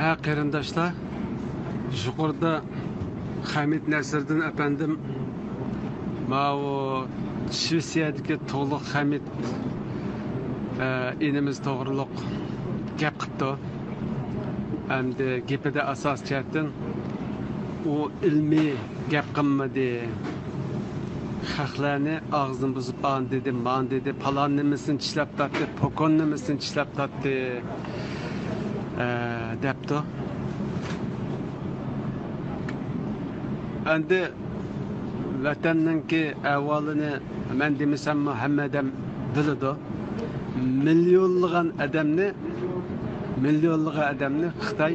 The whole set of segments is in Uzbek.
Qarindoshlar, yuqorida Hamid Nasriddin efendim o Shvetsiyadagi to'liq Hamid inimiz to'g'riliq gap qildi. Endi gapida asos jihatdan u ilmiy gap qilmadi. Xalqlarni og'zini buzib an dedi, man dedi, palon nimasini tishlab tatdi, pokon nimasini tishlab tatdi debdi. Endi vatanninki ahvolini men demasam hamma odam biladi. Milyonlagan odamni Xitoy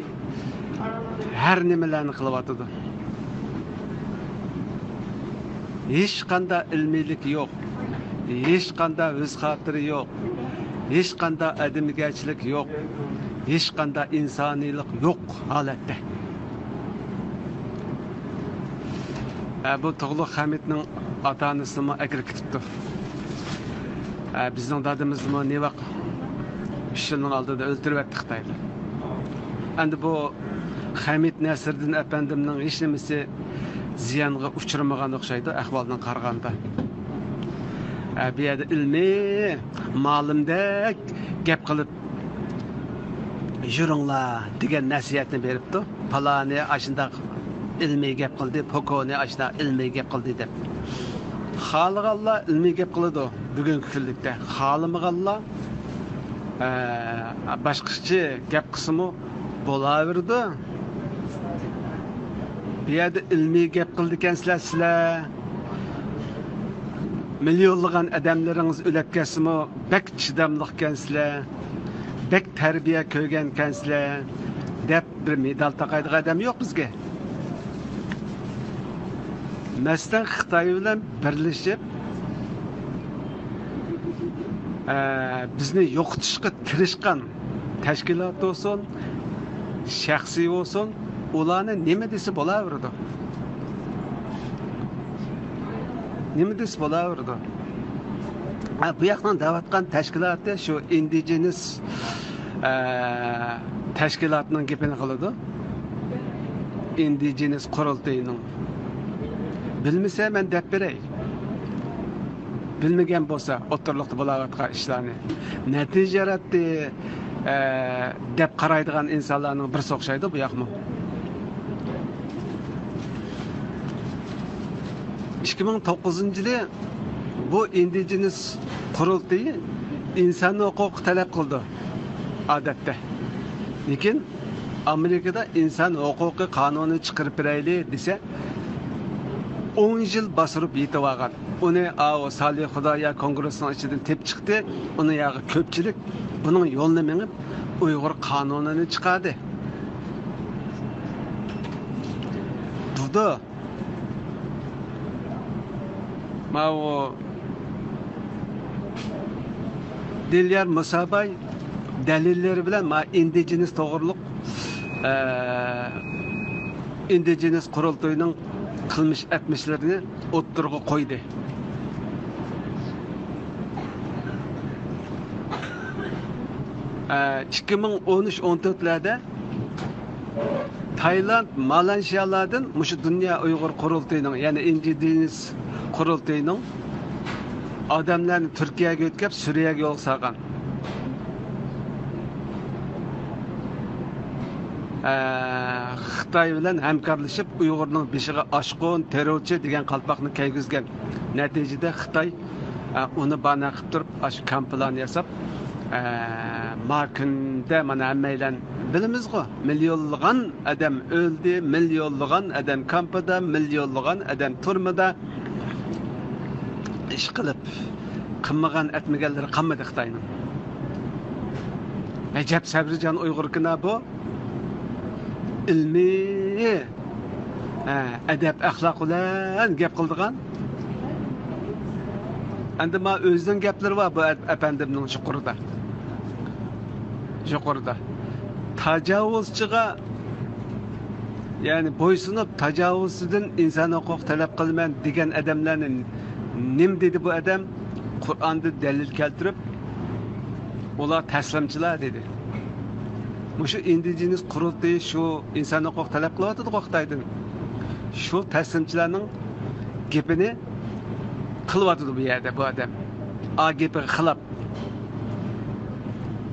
har nimalarni qilyotdi. Hech qanday ilmiylik yo'q, hech qanday o'z xotiri yo'q, hech qanday adamgarchilik yo'q, hech qanday insoniylik yo'q holatda. Bu to'g'liq Hamidning ota-onasini akir kitibdi. Bizning dadimizni ne vaqt 3 yilning oldida o'ltirib etdi Xitoylar. Endi bu Hamid Nasriddin efendimning hech nimasi ziyonga uchramagan o'xshaydi ahvoldan qaraganda. Bu yerda ilmiy ma'lumdek gap qilib yuringlar degan nasihatni beribdi. Palani ashundaq ilmiy gap qildi, pokoni ashundaq ilmiy gap qildi deb. Xalqallar ilmiy gap qiladi bugungi kunlikda. Xalqallar boshqacha gap qismi bo'laverdi. Bu yerda ilmiy gap qildi ekansizlar. Milyonlagan odamlaringiz o'lakasimi bek chidamliq ekansizlar. Bek tarbiya ko'rgan ekansizlar deb bir medal taqaydigan odam yo'q bizga. Masalan, Xitoy bilan birlashib bizni yo'qotishga tirishgan tashkilot olsun, shaxsiy olsun, ularni nima desa bo'laverdi. Nima desa bo'laverdi. Bu yoqdan davatgan tashkilotda shu indigenous tashkilotning gapini qiladi. Indigenous qurultayining. Bilmasa men deb beray. Bilmagan bo'lsa, o'tirliqda bo'layotgan ishlarni natija yaratdi deb qaraydigan insonlarning bir so'xshaydi bu yoqmi? 2009-yili bu indigenous qurultayi inson huquqi talab qildi odatda. Lekin Amerikada inson huquqi qonuni chiqarib beraylik desa 10 yil bosirib yetib olgan. Uni Salih Xudoya kongressining ichidan tep chiqdi. Uni yog'i ko'pchilik buning yo'lini minib Uyg'ur qonunini chiqardi. Burada Dilyar Musabay dalilleri bilan indigenous to'g'riliq indigenous qurultoyining qilmish etmishlarini o'ttirg'i qo'ydi. E, 2013-14'lerde Tayland, Malaysiyalardan şu dünya Uyghur qurultoyining, yani indigenous qurultoyining odamlarni Turkiyaga o'tkazib, Suriyaga yo'l solgan. Xitoy bilan hamkorlashib Uyg'urning beshiga oshqon, terrorchi degan qalpoqni kiygizgan. Natijada Xitoy uni bana qilib turib, shu komplan yasab, makunda mana hammaylar bilamiz-ku, milyonlagan odam o'ldi, milyonlagan odam kampida, milyonlagan odam turmada ish qilib qilmagan etmaganlari qolmadi Xitoyning. Recep Sabrijon Uyg'urkina bu ilmiy adab axloq bilan gap qildigan. Endi men o'zining gaplari bor bu efendimning yuqorida. Tajovuzchiga yani bo'ysunib tajovuzdan inson huquq talab qilman degan odamlarni nim dedi bu adam? Qur'onda dalil keltirib, ular taslimchilar dedi. Şu indigenous qurultayı şu insan hüquq talep qılıvatıdı Xitaydan. Şu təslimçilərinin gepini qılıvatıdı bu yerdə bu adam. A gepi xilap.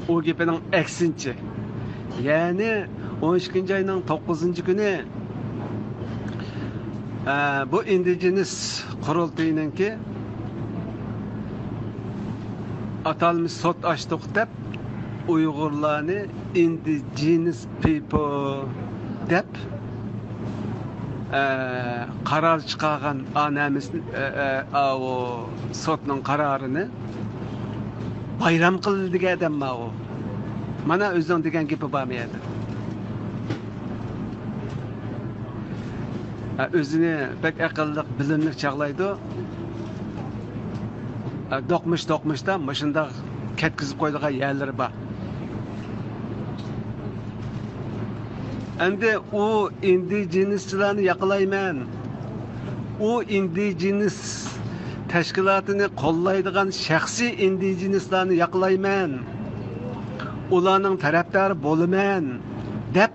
O gepinin eksinçi. Yani 12. ayının 9. günü bu indigenous qurultayınınki atalmış sot açtık dep Uygurlarını indigenous people dep karar çıkargan anemiz o sotun kararını bayram kıldı diye adam o. Mana özün degen gibi bağmaydı. Özünü pek akıllık, bilimlik çağlaydı. Dokmuş da başında ketkizip koyduğu yerleri var. Endi o indigenusçılarını yakalayman. O indigenous teşkilatını kollaydigan şahsi indigenuslarını yakalayman. Ularning tarafdori bo'laman deb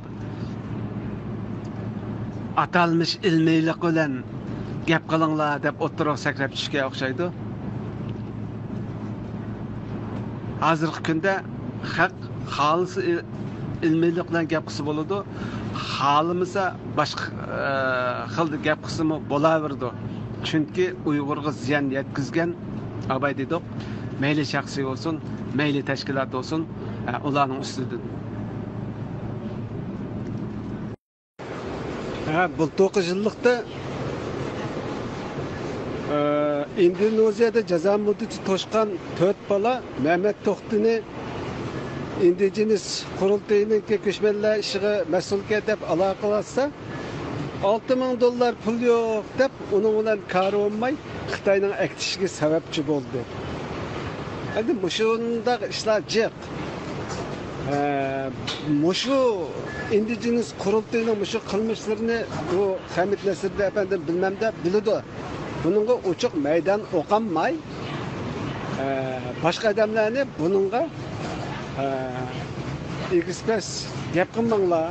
atalmış ilmiylik bilan gap qilinglar deb o'ttiroq sakrab tushga o'xshaydi. Hozirgi kunda haq xolis ilmiylik bilan gap qilsa bo'ladi. Xohlamasa boshqa xilda gap qilsa bo'laverdi. Chunki Uyg'urga ziyon yetkazgan abay dedik. Mayli shaxsiy bo'lsin, mayli tashkilot bo'lsin, ularning ustidan. Bu 9 yıllıkta Endonezya'da ceza muddeti toşkan 4 bala Mehmet Tohtin'i indigenous qurultayının köşmeliler işine mesulke dep alakalatsa $6,000 pul yok dep onun bilan karı olmay Xitayning ektishiga sababchi bo'ldi. Endi mushundaq ishlar jiq. Mushu indigenous qurultayning mushu qilmishlarini bu Hamid Nasirli efendim bilmem de biladi. Bununla uçuk meydan oqanmay başka adamlarni bununla ekspres gap qilmanglar.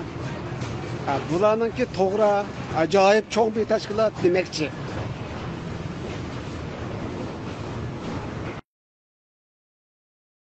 Bularninki to'g'ri, ajoyib cho'ng bir tashkilot demoqchi.